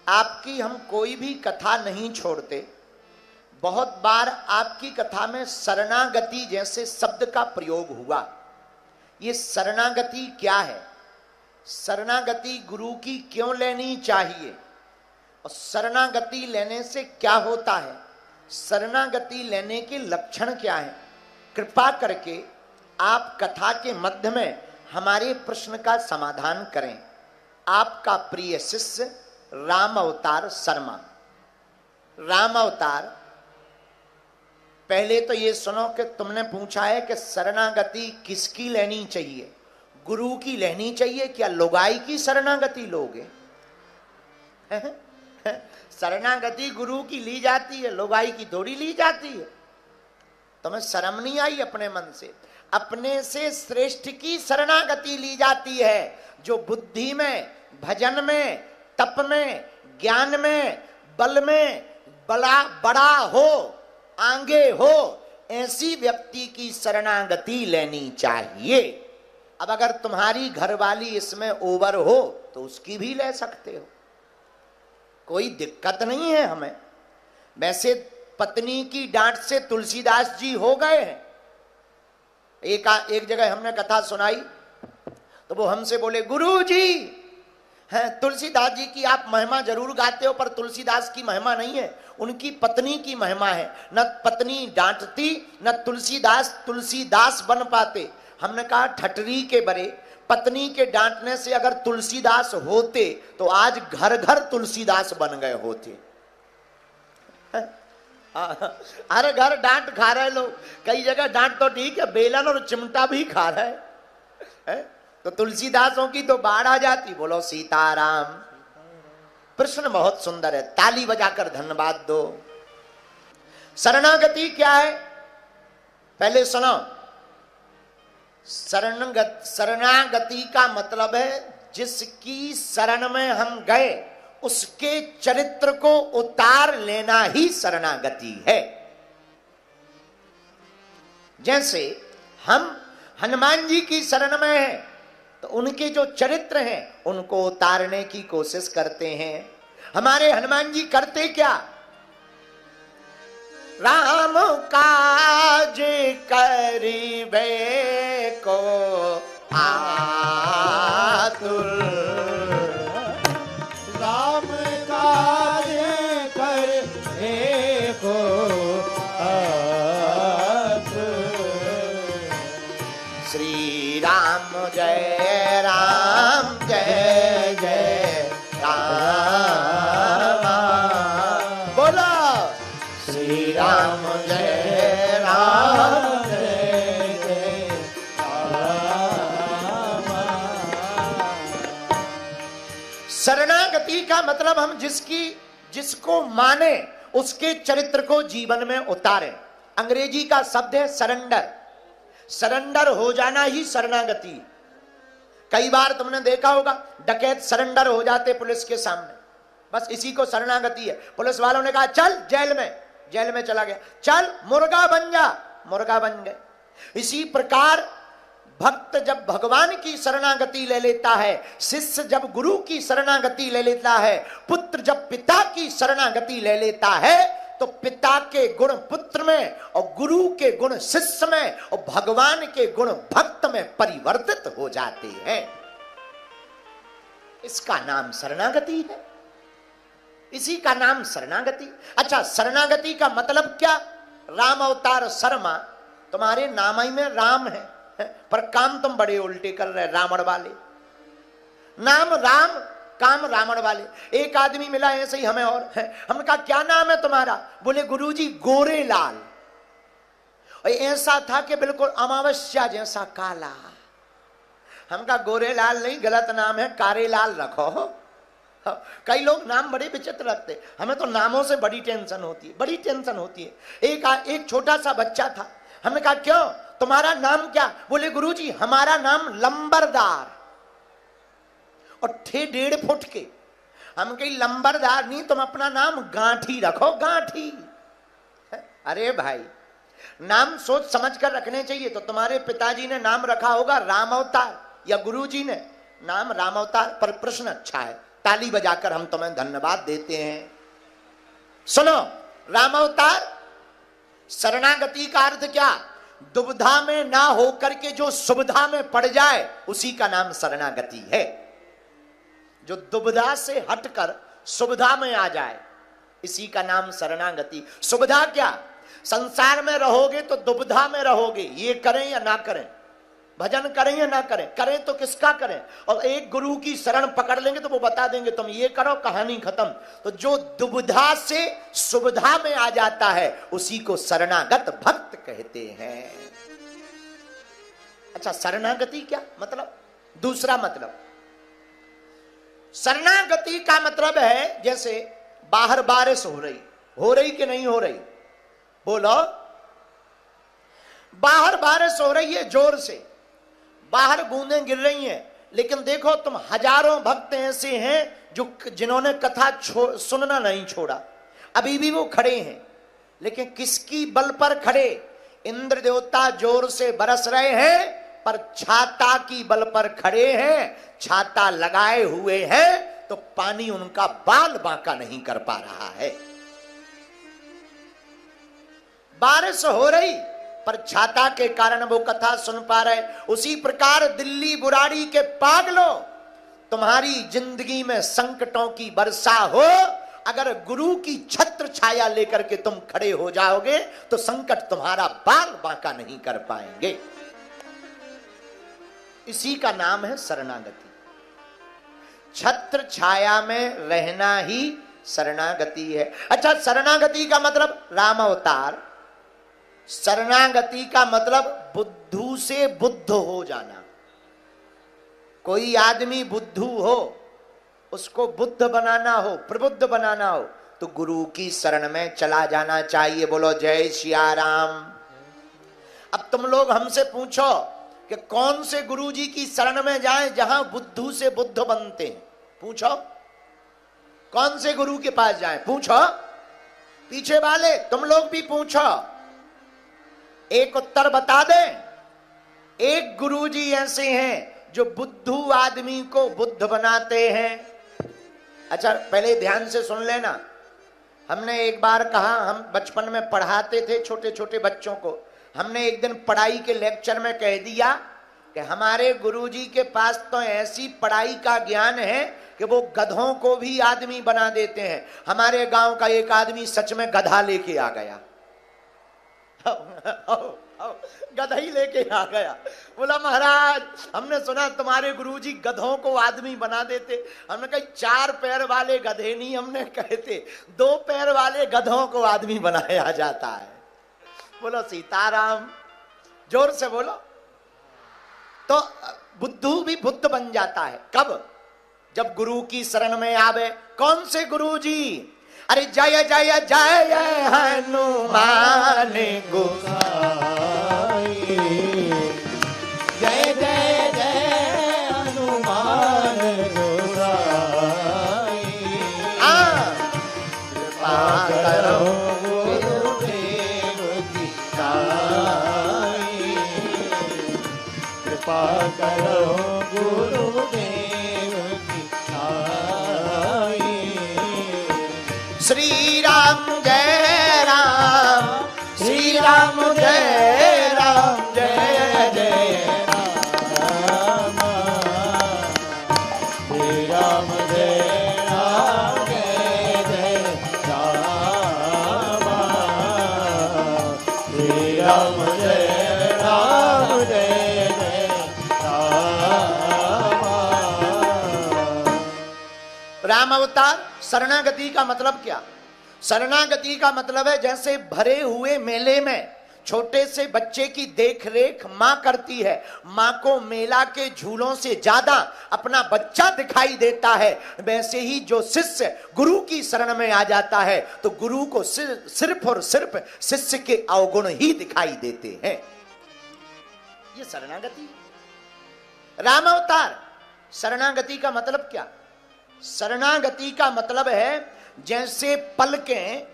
आपकी हम कोई भी कथा नहीं छोड़ते। बहुत बार आपकी कथा में शरणागति जैसे शब्द का प्रयोग हुआ। ये शरणागति क्या है? शरणागति गुरु की क्यों लेनी चाहिए और शरणागति लेने से क्या होता है? शरणागति लेने के लक्षण क्या है? कृपा करके आप कथा के मध्य में हमारे प्रश्न का समाधान करें। आपका प्रिय शिष्य राम अवतार शर्मा। राम अवतार, पहले तो ये सुनो कि तुमने पूछा है कि शरणागति किसकी लेनी चाहिए? गुरु की लेनी चाहिए क्या लोगाई की शरणागति लोगे? शरणागति गुरु की ली जाती है, लोगाई की थोड़ी ली जाती है। तुम्हें शर्म नहीं आई अपने मन से? अपने से श्रेष्ठ की शरणागति ली जाती है, जो बुद्धि में, भजन में, तप में, ज्ञान में, बल में बड़ा हो, आगे हो, ऐसी व्यक्ति की शरणागति लेनी चाहिए। अब अगर तुम्हारी घरवाली इसमें ओवर हो तो उसकी भी ले सकते हो, कोई दिक्कत नहीं है हमें। वैसे पत्नी की डांट से तुलसीदास जी हो गए हैं। एक जगह हमने कथा सुनाई तो वो हमसे बोले, गुरु जी हैं तुलसीदास जी की आप महिमा जरूर गाते हो, पर तुलसीदास की महिमा नहीं है, उनकी पत्नी की महिमा है। न पत्नी डांटती न तुलसीदास बन पाते। हमने कहा ठटरी के बरे, पत्नी के डांटने से अगर तुलसीदास होते तो आज घर घर तुलसीदास बन गए होते। हर घर डांट खा रहे लोग, कई जगह डांट तो ठीक है, बेलन और चिमटा भी खा रहे है? तो तुलसीदासों की तो बाढ़ आ जाती। बोलो सीताराम। प्रश्न बहुत सुंदर है, ताली बजाकर धन्यवाद दो। शरणागति क्या है? पहले सुनो। शरणागति का मतलब है जिसकी शरण में हम गए उसके चरित्र को उतार लेना ही शरणागति है। जैसे हम हनुमान जी की शरण में हैं तो उनके जो चरित्र हैं उनको उतारने की कोशिश करते हैं। हमारे हनुमान जी करते क्या? राम काज करिबे को आतुर, राम काज करिबे को आतुर। श्री राम जय राम जय जय राम। बोलो श्री राम जय राम जय जय राम। शरणागति का मतलब हम जिसको माने उसके चरित्र को जीवन में उतारें। अंग्रेजी का शब्द है सरेंडर। सरेंडर हो जाना ही शरणागति। कई बार तुमने देखा होगा डकैत सरेंडर हो जाते पुलिस के सामने, बस इसी को शरणागति है। पुलिस वालों ने कहा चल जेल में चला गया, चल मुर्गा बन जा, मुर्गा बन गए। इसी प्रकार भक्त जब भगवान की शरणागति ले लेता है, शिष्य जब गुरु की शरणागति ले लेता है, पुत्र जब पिता की शरणागति ले लेता है, तो पिता के गुण पुत्र में और गुरु के गुण शिष्य में और भगवान के गुण भक्त में परिवर्तित हो जाते हैं। इसका नाम शरणागति है, इसी का नाम शरणागति। अच्छा, शरणागति का मतलब क्या? राम अवतार शर्मा, तुम्हारे नाम ही में राम है, पर काम तुम बड़े उल्टे कर रहे, रावण वाले। नाम राम, काम रावण वाले। एक आदमी मिला ऐसे ही हमें, और हमने कहा क्या नाम है तुम्हारा? बोले गुरुजी गोरे लाल। और ऐसा था कि बिल्कुल अमावस्या जैसा काला। हम कहा गोरे लाल नहीं, गलत नाम है, कारे लाल रखो। कई लोग नाम बड़े विचित्र रखते, हमें तो नामों से बड़ी टेंशन होती है, बड़ी टेंशन होती है। एक छोटा सा बच्चा था, हमने कहा क्यों, तुम्हारा नाम क्या? बोले गुरुजी हमारा नाम लंबरदार, और थे 1.5 फुट के। हम कहीं लंबरदार नहीं, तुम अपना नाम गांठी रखो, गांठी। अरे भाई, नाम सोच समझ कर रखने चाहिए। तो तुम्हारे पिताजी ने नाम रखा होगा राम अवतार, या गुरुजी ने नाम राम अवतार, पर प्रश्न अच्छा है, ताली बजाकर हम तुम्हें धन्यवाद देते हैं। सुनो, रामावतार शरणागति का अर्थ क्या? दुविधा में ना होकर के जो सुविधा में पड़ जाए उसी का नाम शरणागति है। जो दुविधा से हटकर सुविधा में आ जाए इसी का नाम शरणागति। सुविधा क्या? संसार में रहोगे तो दुविधा में रहोगे, ये करें या ना करें, भजन करें या ना करें, करें तो किसका करें। और एक गुरु की शरण पकड़ लेंगे तो वो बता देंगे तुम ये करो, कहानी खत्म। तो जो दुविधा से सुविधा में आ जाता है उसी को शरणागत भक्त कहते हैं। अच्छा, शरणागति क्या मतलब? दूसरा मतलब, शरणागति का मतलब है जैसे बाहर बारिश हो रही कि नहीं हो रही? बोलो। बाहर बारिश हो रही है जोर से, बाहर बूंदें गिर रही हैं, लेकिन देखो तुम हजारों भक्त ऐसे हैं जो जिन्होंने कथा सुनना नहीं छोड़ा, अभी भी वो खड़े हैं। लेकिन किसकी बल पर खड़े? इंद्र देवता जोर से बरस रहे हैं पर छाता की बल पर खड़े हैं। छाता लगाए हुए हैं तो पानी उनका बाल बांका नहीं कर पा रहा है। बारिश हो रही पर छाता के कारण वो कथा सुन पा रहे। उसी प्रकार दिल्ली बुराड़ी के पागलों, तुम्हारी जिंदगी में संकटों की वर्षा हो, अगर गुरु की छत्र छाया लेकर के तुम खड़े हो जाओगे तो संकट तुम्हारा बाल बांका नहीं कर पाएंगे। इसी का नाम है शरणागति। छत्र छाया में रहना ही शरणागति है। अच्छा, शरणागति का मतलब राम अवतार, शरणागति का मतलब बुद्धू से बुद्ध हो जाना। कोई आदमी बुद्धू हो, उसको बुद्ध बनाना हो, प्रबुद्ध बनाना हो तो गुरु की शरण में चला जाना चाहिए। बोलो जय सिया राम। अब तुम लोग हमसे पूछो कि कौन से गुरु जी की शरण में जाएं जहां बुद्धू से बुद्ध बनते हैं? पूछो कौन से गुरु के पास जाएं? पूछो पीछे वाले, तुम लोग भी पूछो, एक उत्तर बता दें। एक गुरुजी ऐसे हैं जो बुद्धू आदमी को बुद्ध बनाते हैं। अच्छा, पहले ध्यान से सुन लेना। हमने एक बार कहा, हम बचपन में पढ़ाते थे छोटे छोटे बच्चों को, हमने एक दिन पढ़ाई के लेक्चर में कह दिया कि हमारे गुरुजी के पास तो ऐसी पढ़ाई का ज्ञान है कि वो गधों को भी आदमी बना देते हैं। हमारे गांव का एक आदमी सच में गधा लेके आ गया, गधा ही लेके आ गया। बोला महाराज, हमने सुना तुम्हारे गुरुजी गधों को आदमी बना देते। हमने कहा 4 पैर वाले गधे नहीं हमने कहते, 2 पैर वाले गधों को आदमी बनाया जाता है। बोलो सीताराम, जोर से बोलो। तो बुद्धू भी बुद्ध बन जाता है। कब? जब गुरु की शरण में आवे। कौन से गुरु जी? अरे जय जय जय हनुमान गोसाई, जय जय जय हनुमान गोसाई। कृपा करो गुरुदेव की साई, कृपा करो गुरुदेव की साई। श्री राम जय राम, श्री राम जय राम, जय जय राम, श्री राम जय राम, जय जय राम, श्री राम जय राम, जय जय राम। राम अवतार। शरणागति का मतलब क्या? शरणागति का मतलब है जैसे भरे हुए मेले में छोटे से बच्चे की देख रेख मां करती है, मां को मेला के झूलों से ज्यादा अपना बच्चा दिखाई देता है, वैसे ही जो शिष्य गुरु की शरण में आ जाता है तो गुरु को सिर्फ और सिर्फ शिष्य के अवगुण ही दिखाई देते हैं। ये शरणागति। राम अवतार। शरणागति का मतलब क्या? शरणागति का मतलब है जैसे पलकें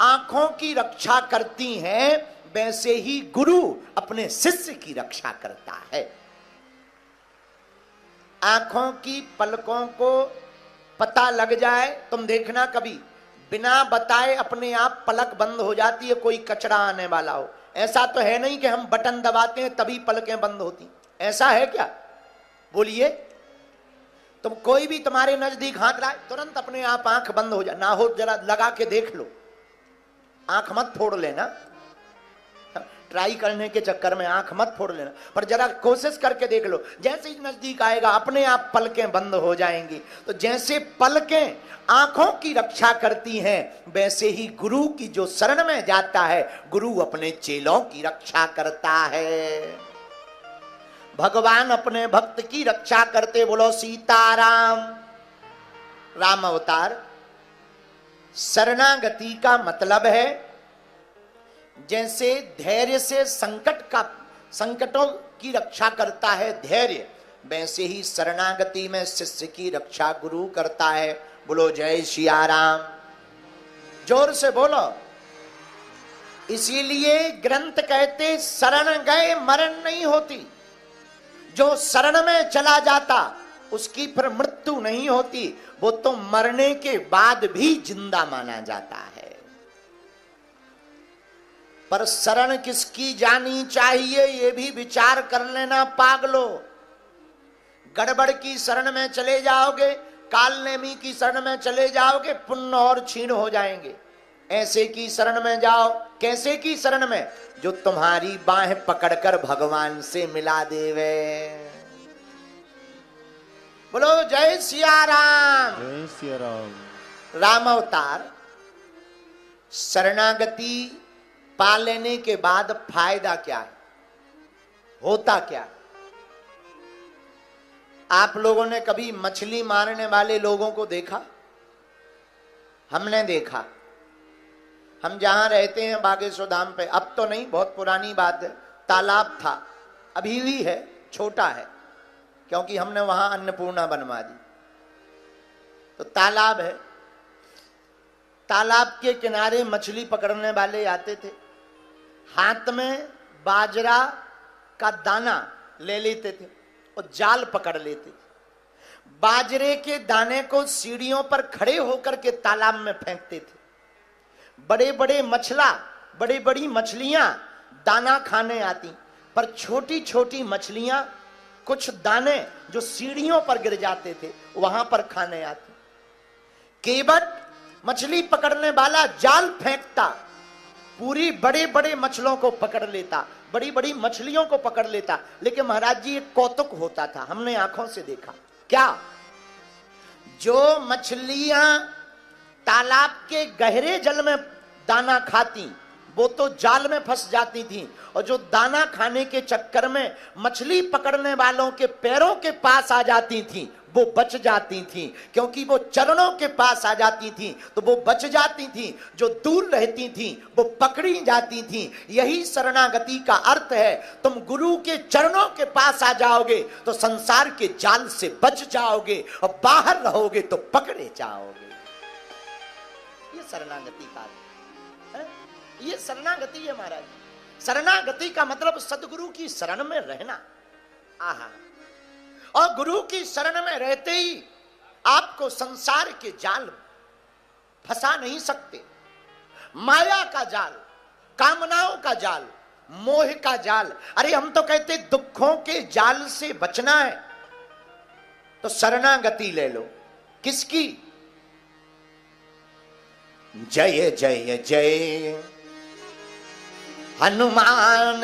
आंखों की रक्षा करती हैं वैसे ही गुरु अपने शिष्य की रक्षा करता है। आंखों की पलकों को पता लग जाए, तुम देखना कभी बिना बताए अपने आप पलक बंद हो जाती है, कोई कचरा आने वाला हो। ऐसा तो है नहीं कि हम बटन दबाते हैं तभी पलकें बंद होती, ऐसा है क्या? बोलिए। तुम कोई भी तुम्हारे नजदीक हाथ लाए तुरंत अपने आप आंख बंद हो जाए, ना हो जरा लगा के देख लो, आंख मत फोड़ लेना, ट्राई करने के चक्कर में आंख मत फोड़ लेना, पर जरा कोशिश करके देख लो, जैसे ही नजदीक आएगा अपने आप पलकें बंद हो जाएंगी। तो जैसे पलकें आंखों की रक्षा करती हैं, वैसे ही गुरु की जो शरण में जाता है, गुरु अपने चेलों की रक्षा करता है। भगवान अपने भक्त की रक्षा करते, बोलो सीताराम। राम अवतार शरणागति का मतलब है जैसे धैर्य से संकटों की रक्षा करता है धैर्य, वैसे ही शरणागति में शिष्य की रक्षा गुरु करता है। बोलो जय सिया राम, जोर से बोलो। इसीलिए ग्रंथ कहते शरण गए मरण नहीं होती, जो शरण में चला जाता उसकी फिर मृत्यु नहीं होती, वो तो मरने के बाद भी जिंदा माना जाता है। पर शरण किसकी जानी चाहिए ये भी विचार कर लेना पागलो। गड़बड़ की शरण में चले जाओगे, कालनेमी की शरण में चले जाओगे, पुण्य और क्षीण हो जाएंगे। ऐसे की शरण में जाओ। कैसे की शरण में? जो तुम्हारी बाहें पकड़कर भगवान से मिला देवे। बोलो जय सिया राम। जय सिया राम। राम अवतार शरणागति पा लेने के बाद फायदा क्या है, होता क्या है? आप लोगों ने कभी मछली मारने वाले लोगों को देखा? हमने देखा। हम जहां रहते हैं बागेश्वर धाम पे, अब तो नहीं, बहुत पुरानी बात है, तालाब था, अभी भी है, छोटा है, क्योंकि हमने वहां अन्नपूर्णा बनवा दी। तो तालाब है, तालाब के किनारे मछली पकड़ने वाले आते थे, हाथ में बाजरा का दाना ले लेते थे और जाल पकड़ लेते थे। बाजरे के दाने को सीढ़ियों पर खड़े होकर के तालाब में फेंकते थे। बड़े बड़ी मछलियां दाना खाने आती, पर छोटी छोटी मछलियां कुछ दाने जो सीढ़ियों पर गिर जाते थे वहां पर खाने आती। केवट मछली पकड़ने वाला जाल फेंकता, पूरी बड़े बड़े मछलियों को पकड़ लेता, बड़ी बड़ी मछलियों को पकड़ लेता। लेकिन महाराज जी एक कौतुक होता था, हमने आंखों से देखा। क्या? जो मछलियां तालाब के गहरे जल में दाना खाती वो तो जाल में फंस जाती थी, और जो दाना खाने के चक्कर में मछली पकड़ने वालों के पैरों के पास आ जाती थी वो बच जाती थी, क्योंकि वो चरणों के पास आ जाती थी तो वो बच जाती थी, जो दूर रहती थी वो पकड़ी जाती थी। यही शरणागति का अर्थ है। तुम गुरु के चरणों के पास आ जाओगे तो संसार के जाल से बच जाओगे, और बाहर रहोगे तो पकड़े जाओगे। ये शरणागति का अर्थ है, ये शरणागति है महाराज। शरणागति का मतलब सदगुरु की शरण में रहना। आहा, और गुरु की शरण में रहते ही आपको संसार के जाल फंसा नहीं सकते। माया का जाल, कामनाओं का जाल, मोह का जाल। अरे हम तो कहते दुखों के जाल से बचना है तो शरणागति ले लो। किसकी? जय जय जय हनुमान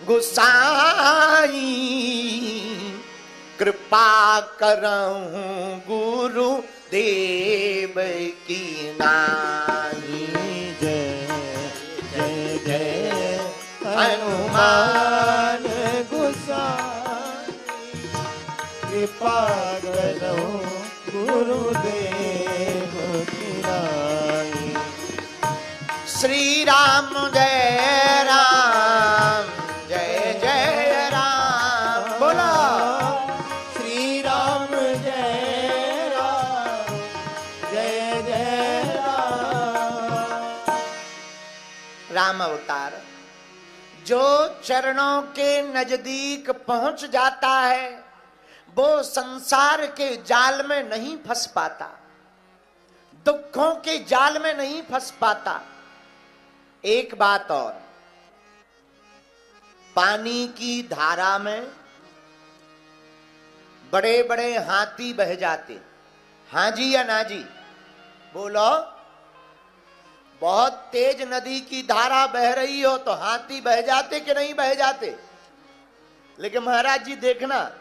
गोसाई, कृपा करहूं गुरु देव की नाई। जय जय जय हनुमान गोसाई, कृपा करो गुरुदेव की नाई। श्री राम जय राम, जय जय राम। बोला श्री राम जय राम, जय जय राम। राम अवतार जो चरणों के नजदीक पहुंच जाता है वो संसार के जाल में नहीं फंस पाता, दुखों के जाल में नहीं फंस पाता। एक बात और, पानी की धारा में बड़े बड़े हाथी बह जाते, हां जी या ना जी? बोलो। बहुत तेज नदी की धारा बह रही हो तो हाथी बह जाते कि नहीं बह जाते? लेकिन महाराज जी देखना,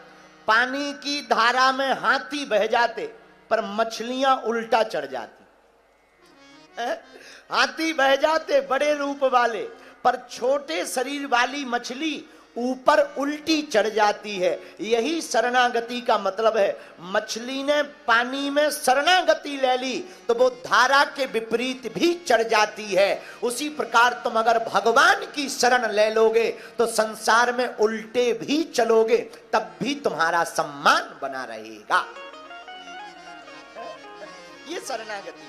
पानी की धारा में हाथी बह जाते पर मछलियां उल्टा चढ़ जाती। हाथी बह जाते बड़े रूप वाले, पर छोटे शरीर वाली मछली ऊपर उल्टी चढ़ जाती है। यही शरणागति का मतलब है। मछली ने पानी में शरणागति ले ली तो वो धारा के विपरीत भी चढ़ जाती है। उसी प्रकार तुम अगर भगवान की शरण ले लोगे तो संसार में उल्टे भी चलोगे, तब भी तुम्हारा सम्मान बना रहेगा। ये शरणागति है।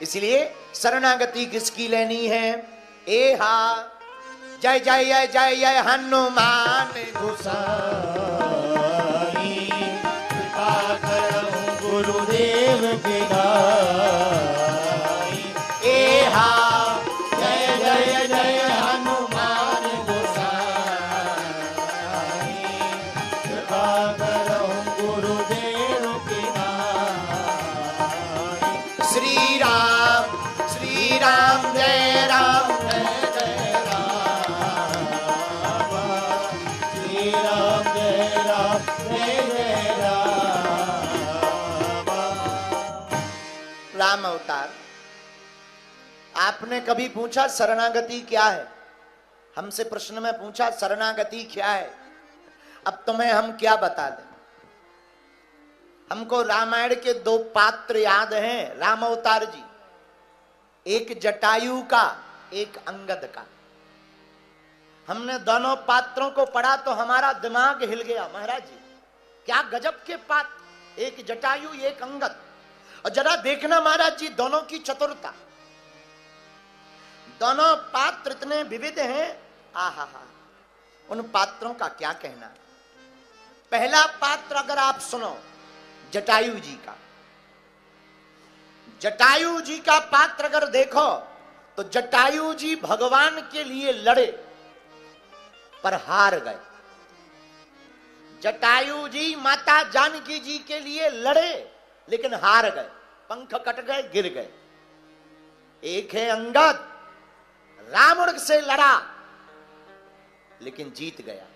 इसलिए शरणागति किसकी लेनी है? एहा जय जय जय जय जय हनुमान गोसाई, कृपा करहु गुरुदेव के दाई। एहा जय जय जय हनुमान गोसाई, कृपा करहु गुरुदेव के दाई। श्री राम जय राम राम अवतार। आपने कभी पूछा शरणागति क्या है? हमसे प्रश्न में पूछा शरणागति क्या है। अब तुम्हें हम क्या बता दें? हमको रामायण के 2 पात्र याद हैं, राम अवतार जी। एक जटायु का, एक अंगद का। हमने दोनों पात्रों को पढ़ा तो हमारा दिमाग हिल गया। महाराज जी क्या गजब के पात्र, एक जटायु एक अंगद। और जरा देखना महाराज जी दोनों की चतुरता। दोनों पात्र इतने विविध हैं, आहा हा। उन पात्रों का क्या कहना। पहला पात्र अगर आप सुनो, जटायु जी का। जटायु जी का पात्र अगर देखो तो जटायु जी भगवान के लिए लड़े पर हार गए। जटायु जी माता जानकी जी के लिए लड़े लेकिन हार गए, पंख कट गए, गिर गए। एक है अंगद, रावण से लड़ा लेकिन जीत गया।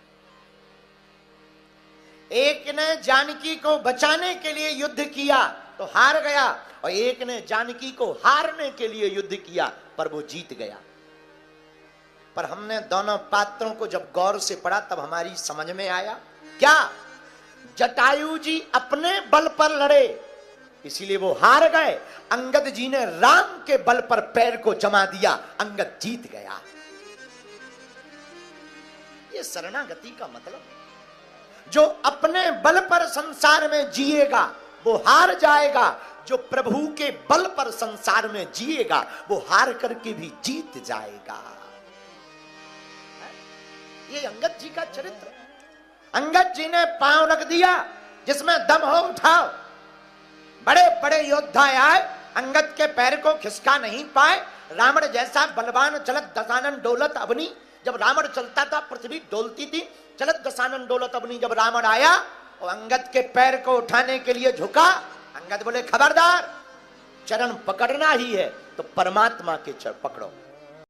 एक ने जानकी को बचाने के लिए युद्ध किया तो हार गया, और एक ने जानकी को हारने के लिए युद्ध किया पर वो जीत गया। पर हमने दोनों पात्रों को जब गौर से पढ़ा तब हमारी समझ में आया क्या? जटायु जी अपने बल पर लड़े इसीलिए वो हार गए। अंगद जी ने राम के बल पर पैर को जमा दिया, अंगद जीत गया। ये शरणागति का मतलब। जो अपने बल पर संसार में जिएगा वो हार जाएगा, जो प्रभु के बल पर संसार में जिएगा वो हार करके भी जीत जाएगा। ये अंगद जी का चरित्र। अंगद जी ने पांव रख दिया, जिसमें दम हो उठाओ। बड़े बड़े योद्धा आए, अंगद के पैर को खिसका नहीं पाए। रावण जैसा बलवान चलत दशानन डोलत अवनी, जब रावण चलता था पृथ्वी डोलती थी। चलत दशानन डोलत अवनी, जब रावण आया और अंगद के पैर को उठाने के लिए झुका, अंगद बोले खबरदार, चरण पकड़ना ही है तो परमात्मा के चरण पकड़ो।